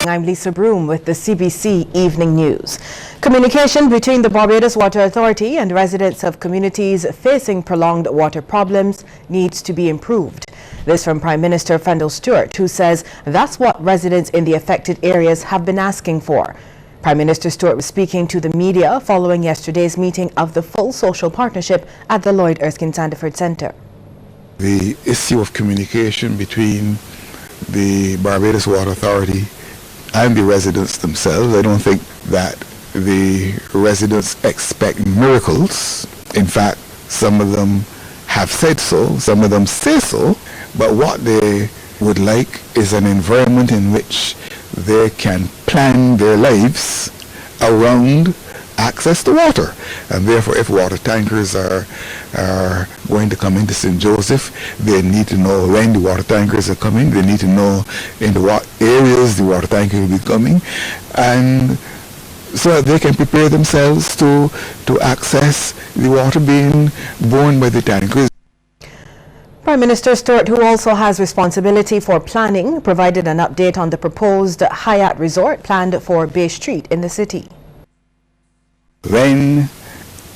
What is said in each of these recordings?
I'm Lisa Broom with the CBC Evening News. Communication between the Barbados Water Authority and residents of communities facing prolonged water problems needs to be improved. This from Prime Minister Fendel Stewart, who says that's what residents in the affected areas have been asking for. Prime Minister Stewart was speaking to the media following yesterday's meeting of the Full Social Partnership at the Lloyd Erskine Sandiford Centre. The issue of communication between the Barbados Water Authority and the residents themselves, I don't think that the residents expect miracles. In fact, some of them have said so, some of them say so, but what they would like is an environment in which they can plan their lives around access to water. And therefore, if water tankers are going to come into St. Joseph, they need to know when the water tankers are coming. They need to know into what areas the water tanker will be coming, and so that they can prepare themselves to access the water being borne by the tankers. Prime Minister Stewart, who also has responsibility for planning, provided an update on the proposed Hyatt resort planned for Bay Street in the city. When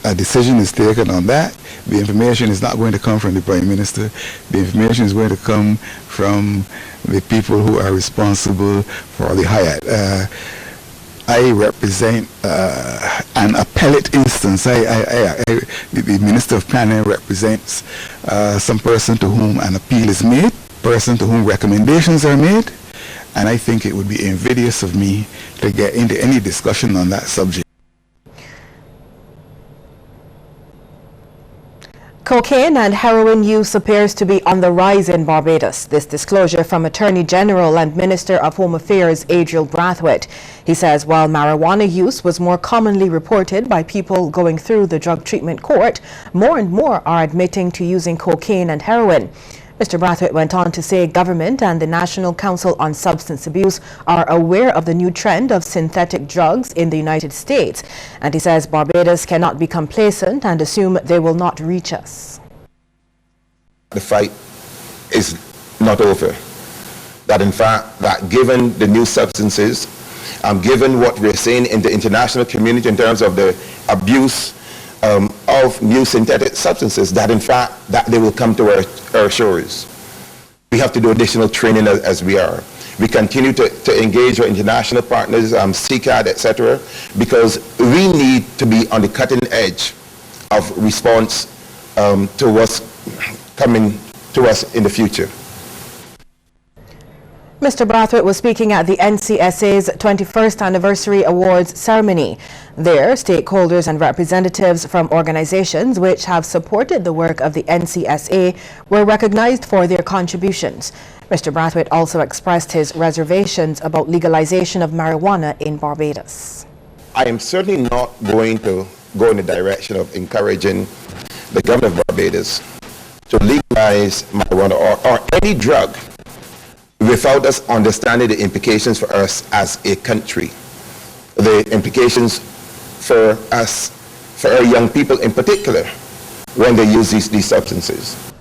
a decision is taken on that, the information is not going to come from the Prime Minister. The information is going to come from the people who are responsible for the Hyatt. I represent an appellate instance. The Minister of Planning represents some person to whom an appeal is made, person to whom recommendations are made, and I think it would be invidious of me to get into any discussion on that subject. Cocaine and heroin use appears to be on the rise in Barbados. This disclosure from Attorney General and Minister of Home Affairs Adriel Brathwaite. He says while marijuana use was more commonly reported by people going through the drug treatment court, more and more are admitting to using cocaine and heroin. Mr. Brathwaite went on to say government and the National Council on Substance Abuse are aware of the new trend of synthetic drugs in the United States. And he says Barbados cannot be complacent and assume they will not reach us. The fight is not over. That in fact, that given the new substances, given what we're seeing in the international community in terms of the abuse of new synthetic substances, that in fact that they will come to our shores. We have to do additional training as we are. We continue to engage our international partners, CCAD, etc., because we need to be on the cutting edge of response to what's coming to us in the future. Mr. Brathwaite was speaking at the NCSA's 21st Anniversary Awards ceremony. There, stakeholders and representatives from organizations which have supported the work of the NCSA were recognized for their contributions. Mr. Brathwaite also expressed his reservations about legalization of marijuana in Barbados. I am certainly not going to go in the direction of encouraging the government of Barbados to legalize marijuana or any drug without us understanding the implications for us as a country, the implications for us, for our young people in particular, when they use these substances.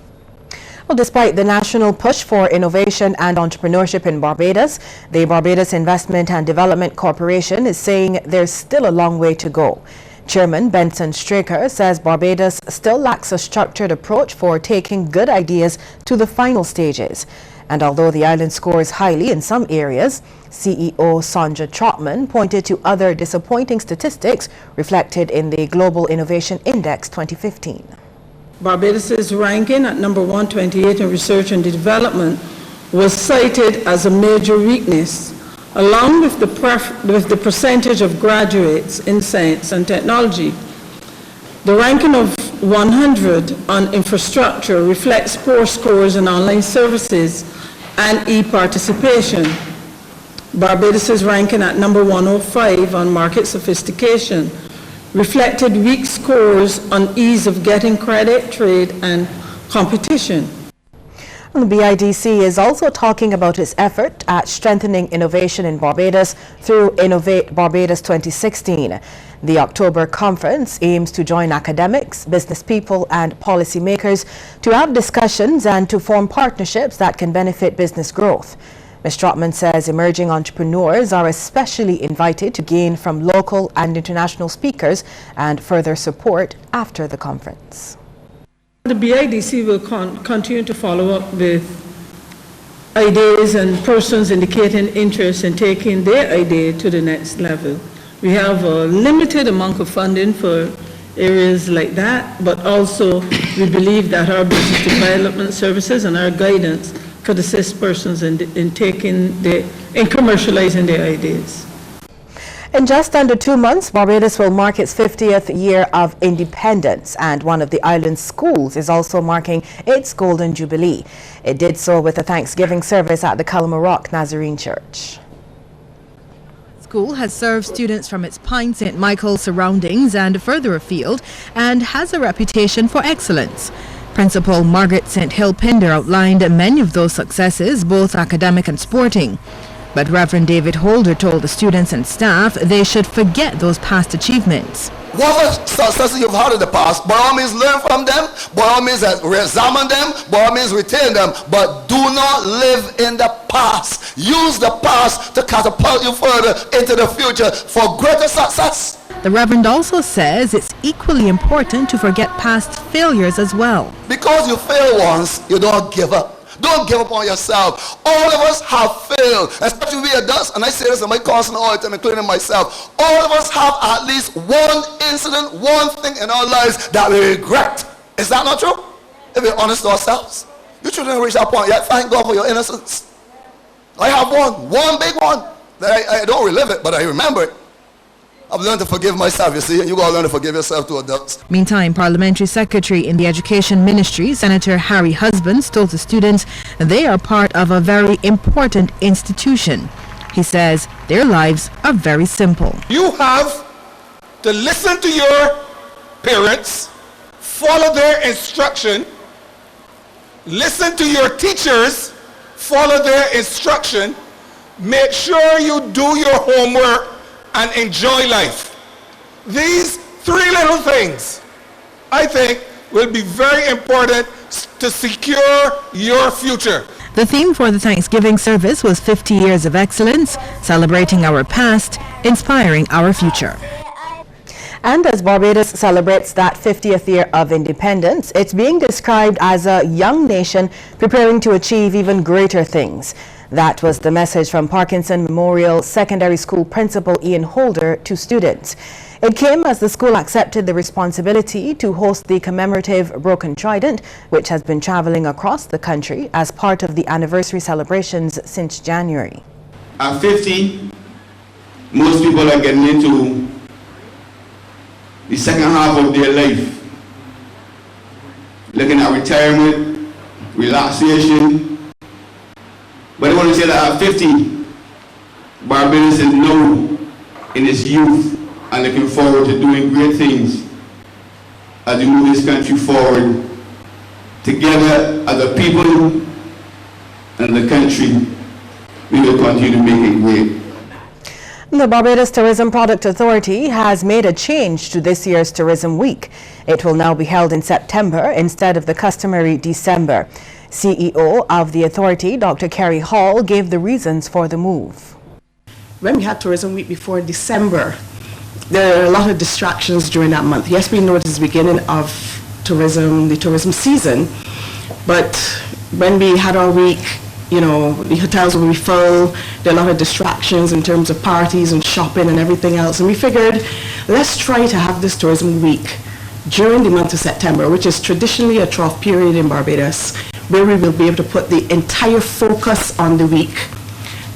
Well, despite the national push for innovation and entrepreneurship in Barbados, the Barbados Investment and Development Corporation is saying there's still a long way to go. Chairman Benson Straker says Barbados still lacks a structured approach for taking good ideas to the final stages. And although the island scores highly in some areas, CEO Sonja Trotman pointed to other disappointing statistics reflected in the Global Innovation Index 2015. Barbados's ranking at number 128 in research and development was cited as a major weakness, along with the percentage of graduates in science and technology. The ranking of 100 on infrastructure reflects poor scores in online services and e-participation. Barbados's ranking at number 105 on market sophistication reflected weak scores on ease of getting credit, trade, and competition. The BIDC is also talking about its effort at strengthening innovation in Barbados through Innovate Barbados 2016. The October conference aims to join academics, business people, and policymakers to have discussions and to form partnerships that can benefit business growth. Ms. Trotman says emerging entrepreneurs are especially invited to gain from local and international speakers and further support after the conference. The BIDC will continue to follow up with ideas and persons indicating interest in taking their idea to the next level. We have a limited amount of funding for areas like that, but also we believe that our business development services and our guidance could assist persons in commercializing their ideas. In just under 2 months, Barbados will mark its 50th year of independence, and one of the island's schools is also marking its Golden Jubilee. It did so with a Thanksgiving service at the Calamarock Nazarene Church. The school has served students from its Pine St. Michael surroundings and further afield and has a reputation for excellence. Principal Margaret St. Hill Pinder outlined many of those successes, both academic and sporting. But Reverend David Holder told the students and staff they should forget those past achievements. Whatever successes you've had in the past, by all means learn from them, by all means re-examine them, by all means retain them, but do not live in the past. Use the past to catapult you further into the future for greater success. The Reverend also says it's equally important to forget past failures as well. Because you fail once, you don't give up. Don't give up on yourself. All of us have failed, especially we adults, and I say this in my counseling all the time, including myself. All of us have at least one incident, one thing in our lives that we regret. Is that not true? If we're honest to ourselves. You shouldn't reach that point yet. Thank God for your innocence. I have one big one. That I don't relive it, but I remember it. I've learned to forgive myself, you see, and you got to learn to forgive yourself to adults. Meantime, Parliamentary Secretary in the Education Ministry, Senator Harry Husbands, told the students they are part of a very important institution. He says their lives are very simple. You have to listen to your parents, follow their instruction, listen to your teachers, follow their instruction, make sure you do your homework, and enjoy life. These 3 little things, I think, will be very important to secure your future. The theme for the Thanksgiving service was 50 years of excellence, celebrating our past, inspiring our future. And as Barbados celebrates that 50th year of independence, it's being described as a young nation preparing to achieve even greater things. That was the message from Parkinson Memorial Secondary School Principal Ian Holder to students. It came as the school accepted the responsibility to host the commemorative Broken Trident, which has been traveling across the country as part of the anniversary celebrations since January. At 50, most people are getting into the second half of their life, looking at retirement, relaxation. But I want to say that at 50, Barbados is now in its youth and looking forward to doing great things as we move this country forward. Together as a people and the country, we will continue to make it great. The Barbados Tourism Product Authority has made a change to this year's Tourism Week. It will now be held in September instead of the customary December. CEO of the authority, Dr. Kerry Hall, gave the reasons for the move. When we had Tourism Week before December, there are a lot of distractions during that month. Yes, we know it is the beginning of the tourism season, but when we had our week, you know, the hotels will be full, there are a lot of distractions in terms of parties and shopping and everything else, and we figured, let's try to have this Tourism Week during the month of September, which is traditionally a trough period in Barbados, where we will be able to put the entire focus on the week,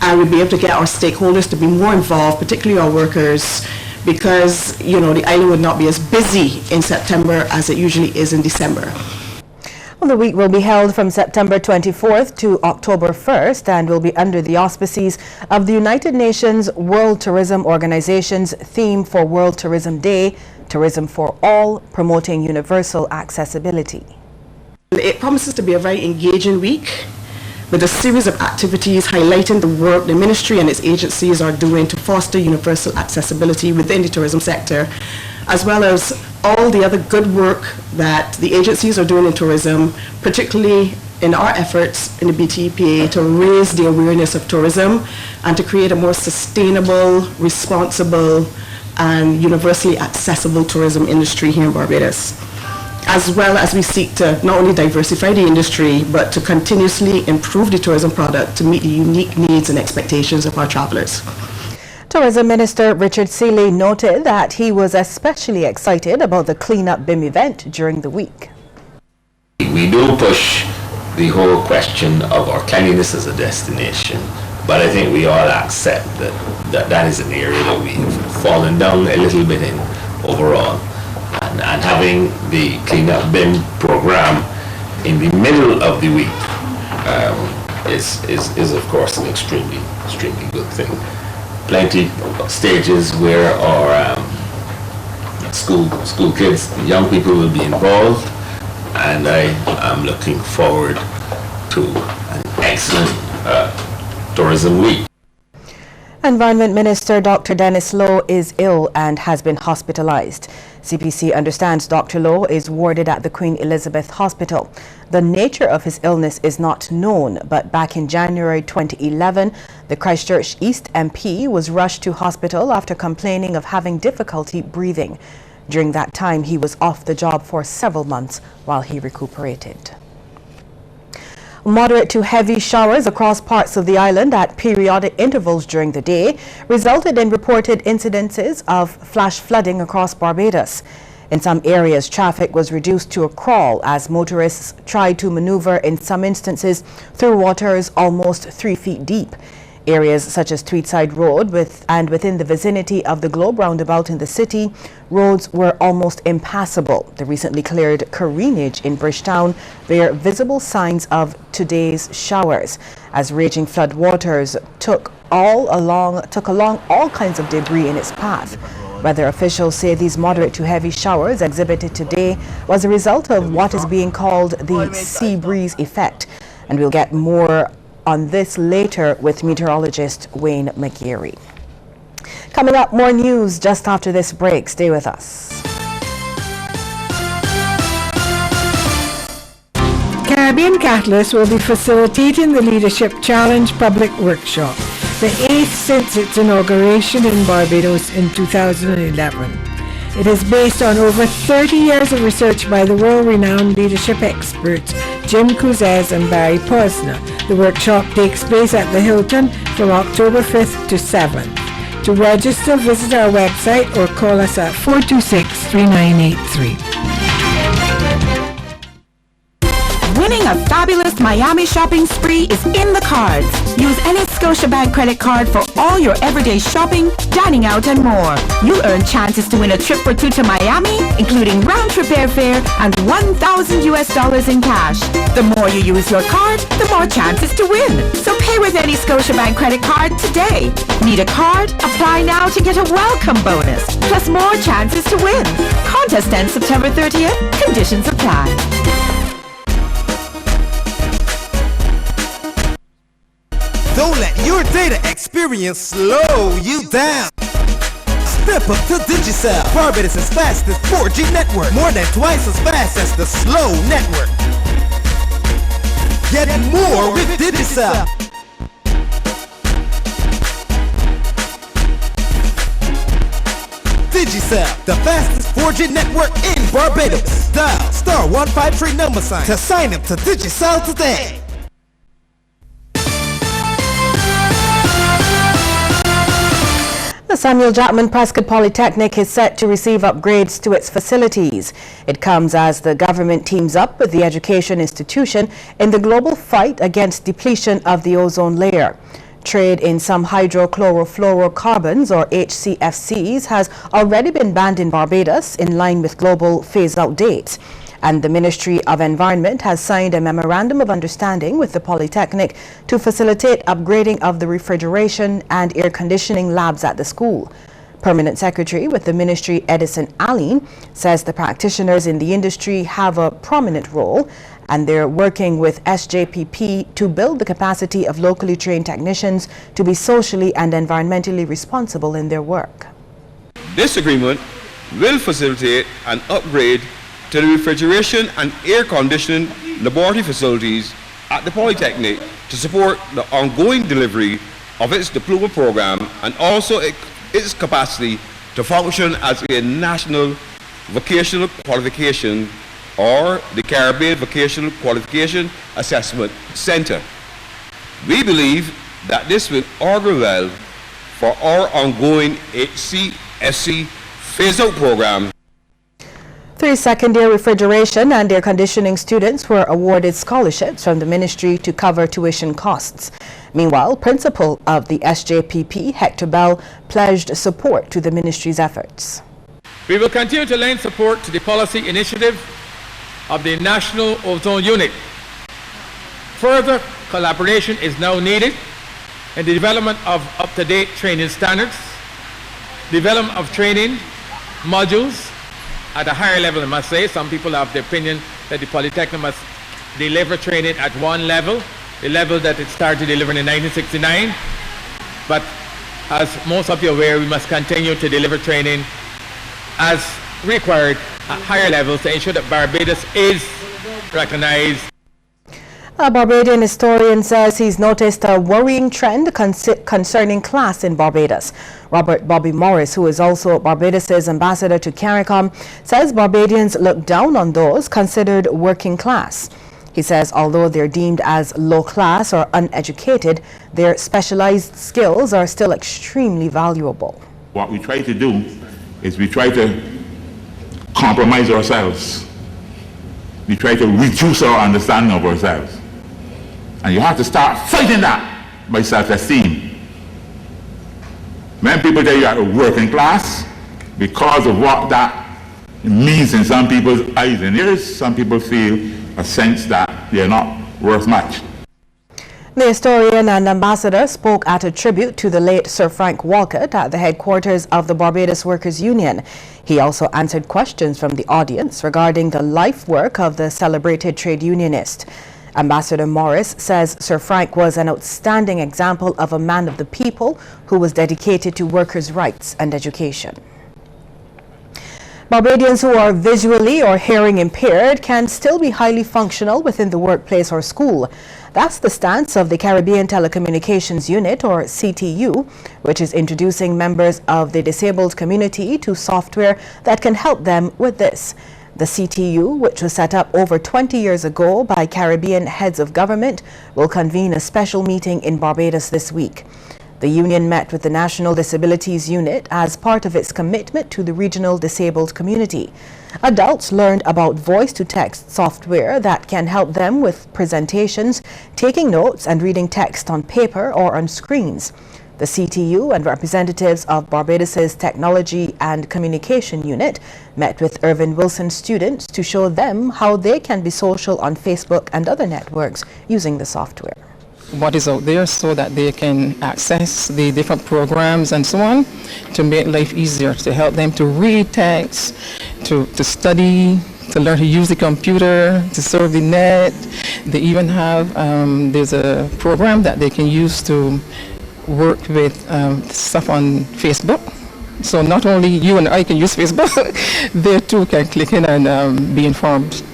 and we'll be able to get our stakeholders to be more involved, particularly our workers, because, you know, the island would not be as busy in September as it usually is in December. Well, the week will be held from September 24th to October 1st and will be under the auspices of the United Nations World Tourism Organization's theme for World Tourism Day, Tourism for All, promoting universal accessibility. It promises to be a very engaging week with a series of activities highlighting the work the ministry and its agencies are doing to foster universal accessibility within the tourism sector, as well as all the other good work that the agencies are doing in tourism, particularly in our efforts in the BTPA to raise the awareness of tourism and to create a more sustainable, responsible, and universally accessible tourism industry here in Barbados, as well as we seek to not only diversify the industry, but to continuously improve the tourism product to meet the unique needs and expectations of our travelers. Tourism Minister Richard Seeley noted that he was especially excited about the Clean-Up BIM event during the week. We do push the whole question of our cleanliness as a destination, but I think we all accept that is an area that we've fallen down a little bit in overall. And having the Clean-Up BIM program in the middle of the week is of course an extremely good thing. Plenty of stages where our school kids, young people will be involved, and I am looking forward to an excellent tourism week. Environment Minister Dr. Dennis Lowe is ill and has been hospitalized. CBC understands Dr. Lowe is warded at the Queen Elizabeth Hospital. The nature of his illness is not known, but back in January 2011, the Christchurch East MP was rushed to hospital after complaining of having difficulty breathing. During that time, he was off the job for several months while he recuperated. Moderate to heavy showers across parts of the island at periodic intervals during the day resulted in reported incidences of flash flooding across Barbados. In some areas, traffic was reduced to a crawl as motorists tried to maneuver in some instances through waters almost 3 feet deep. Areas such as Tweedside Road and within the vicinity of the Globe roundabout in the city, roads were almost impassable. The recently cleared Careenage in Bridgetown bear visible signs of today's showers, as raging flood waters took along all kinds of debris in its path. Weather officials say these moderate to heavy showers exhibited today was a result of what is being called the sea breeze effect, and we'll get more on this later with meteorologist Wayne McGarry. Coming up, more news just after this break. Stay with us. Caribbean Catalyst will be facilitating the Leadership Challenge Public Workshop, the 8th since its inauguration in Barbados in 2011. It is based on over 30 years of research by the world-renowned leadership experts Jim Couzès and Barry Posner. The workshop takes place at the Hilton from October 5th to 7th. To register, visit our website or call us at 426-3983. Winning a fabulous Miami shopping spree is in the cards. Use any Scotiabank credit card for all your everyday shopping, dining out, and more. You'll earn chances to win a trip or two to Miami, including round-trip airfare and $1,000 in cash. The more you use your card, the more chances to win. So pay with any Scotiabank credit card today. Need a card? Apply now to get a welcome bonus, plus more chances to win. Contest ends September 30th. Conditions apply. Don't let your data experience slow you down. Step up to Digicel, Barbados' fastest 4G network, more than twice as fast as the slow network. Get more with Digicel. Digicel, the fastest 4G network in Barbados. Dial *153 to sign up to Digicel today. The Samuel Jackman Prescott Polytechnic is set to receive upgrades to its facilities. It comes as the government teams up with the education institution in the global fight against depletion of the ozone layer. Trade in some hydrochlorofluorocarbons, or HCFCs, has already been banned in Barbados in line with global phase-out dates. And the Ministry of Environment has signed a memorandum of understanding with the Polytechnic to facilitate upgrading of the refrigeration and air conditioning labs at the school. Permanent Secretary with the Ministry, Edison Allen, says the practitioners in the industry have a prominent role and they're working with SJPP to build the capacity of locally trained technicians to be socially and environmentally responsible in their work. This agreement will facilitate an upgrade to the refrigeration and air conditioning laboratory facilities at the Polytechnic to support the ongoing delivery of its diploma program and also its capacity to function as a national vocational qualification or the Caribbean Vocational Qualification Assessment Center. We believe that this will augur well for our ongoing HCSC phase-out program. 3 second-year refrigeration and air conditioning students were awarded scholarships from the ministry to cover tuition costs. Meanwhile, principal of the SJPP, Hector Bell, pledged support to the ministry's efforts. We will continue to lend support to the policy initiative of the National Ozone Unit. Further collaboration is now needed in the development of up-to-date training standards, development of training modules at a higher level, I must say. Some people have the opinion that the Polytechnic must deliver training at one level, the level that it started delivering in 1969. But as most of you are aware, we must continue to deliver training as required at higher levels to ensure that Barbados is recognized. A Barbadian historian says he's noticed a worrying trend concerning class in Barbados. Robert Bobby Morris, who is also Barbados's ambassador to CARICOM, says Barbadians look down on those considered working class. He says although they're deemed as low class or uneducated, their specialized skills are still extremely valuable. What we try to do is we try to compromise ourselves. We try to reduce our understanding of ourselves. And you have to start fighting that by self-esteem. When people tell you are a working class, because of what that means in some people's eyes and ears, some people feel a sense that they are not worth much. The historian and ambassador spoke at a tribute to the late Sir Frank Walcott at the headquarters of the Barbados Workers' Union. He also answered questions from the audience regarding the life work of the celebrated trade unionist. Ambassador Morris says Sir Frank was an outstanding example of a man of the people who was dedicated to workers' rights and education. Barbadians who are visually or hearing impaired can still be highly functional within the workplace or school. That's the stance of the Caribbean Telecommunications Unit, or CTU, which is introducing members of the disabled community to software that can help them with this. The CTU, which was set up over 20 years ago by Caribbean heads of government, will convene a special meeting in Barbados this week. The union met with the National Disabilities Unit as part of its commitment to the regional disabled community. Adults learned about voice-to-text software that can help them with presentations, taking notes and reading text on paper or on screens. The CTU and representatives of Barbados's Technology and Communication Unit met with Irvin Wilson students to show them how they can be social on Facebook and other networks using the software. What is out there so that they can access the different programs and so on to make life easier, to help them to read text, to study, to learn to use the computer, to surf the net. They even have, there's a program that they can use to work with stuff on Facebook. So not only you and I can use Facebook, they too can click in and be informed.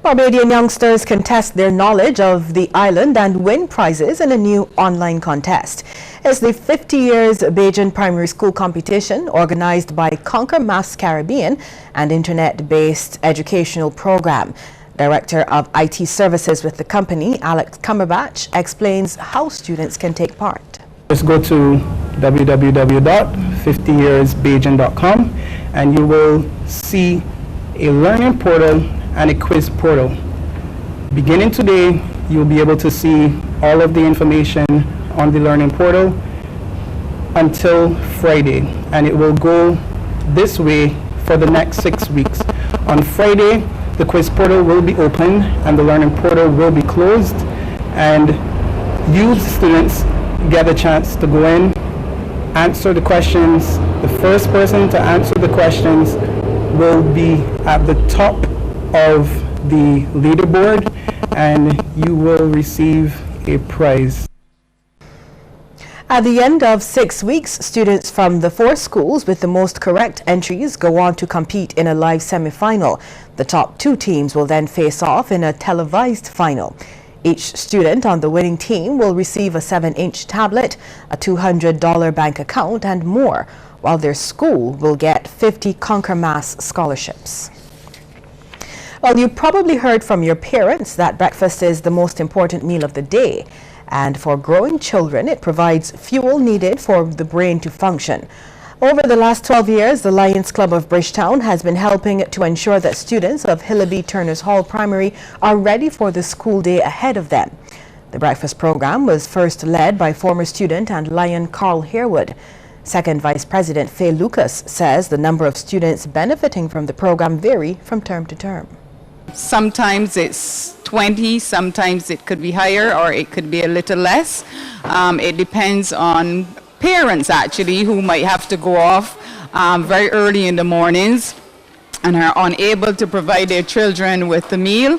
Barbadian youngsters can test their knowledge of the island and win prizes in a new online contest. It's the 50 Years Bajan Primary School competition organized by Conquer Maths Caribbean, an internet-based educational program. Director of IT Services with the company, Alex Cumberbatch, explains how students can take part. Just go to www.50yearsbajan.com and you will see a learning portal and a quiz portal. Beginning today, you'll be able to see all of the information on the learning portal until Friday, and it will go this way for the next 6 weeks. On Friday, the quiz portal will be open and the learning portal will be closed, and you students get a chance to go in, answer the questions. The first person to answer the questions will be at the top of the leaderboard and you will receive a prize. At the end of 6 weeks, students from the 4 schools with the most correct entries go on to compete in a live semi-final. The top 2 teams will then face off in a televised final. Each student on the winning team will receive a 7-inch tablet, a $200 bank account, and more, while their school will get 50 Conquer Mass scholarships. Well, you probably heard from your parents that breakfast is the most important meal of the day. And for growing children, it provides fuel needed for the brain to function. Over the last 12 years, the Lions Club of Bridgetown has been helping to ensure that students of Hillaby Turners Hall Primary are ready for the school day ahead of them. The breakfast program was first led by former student and Lion Carl Harewood. Second Vice President Faye Lucas says the number of students benefiting from the program vary from term to term. Sometimes it's 20, sometimes it could be higher or it could be a little less. It depends on parents actually who might have to go off very early in the mornings and are unable to provide their children with the meal.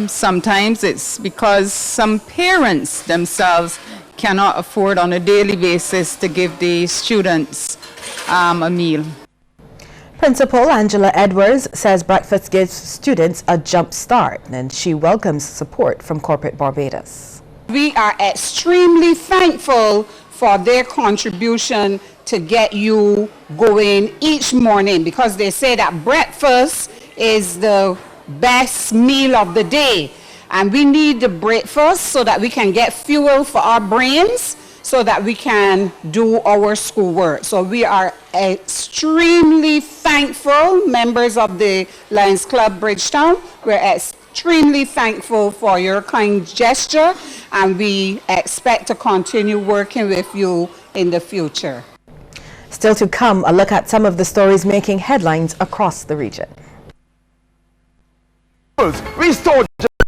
Sometimes it's because some parents themselves cannot afford on a daily basis to give the students a meal. Principal Angela Edwards says breakfast gives students a jump start, and she welcomes support from Corporate Barbados. We are extremely thankful for their contribution to get you going each morning, because they say that breakfast is the best meal of the day, and we need the breakfast so that we can get fuel for our brains so that we can do our schoolwork. So we are extremely thankful, members of the Lions Club Bridgetown. We're extremely thankful for your kind gesture, and we expect to continue working with you in the future. Still to come, a look at some of the stories making headlines across the region. Restore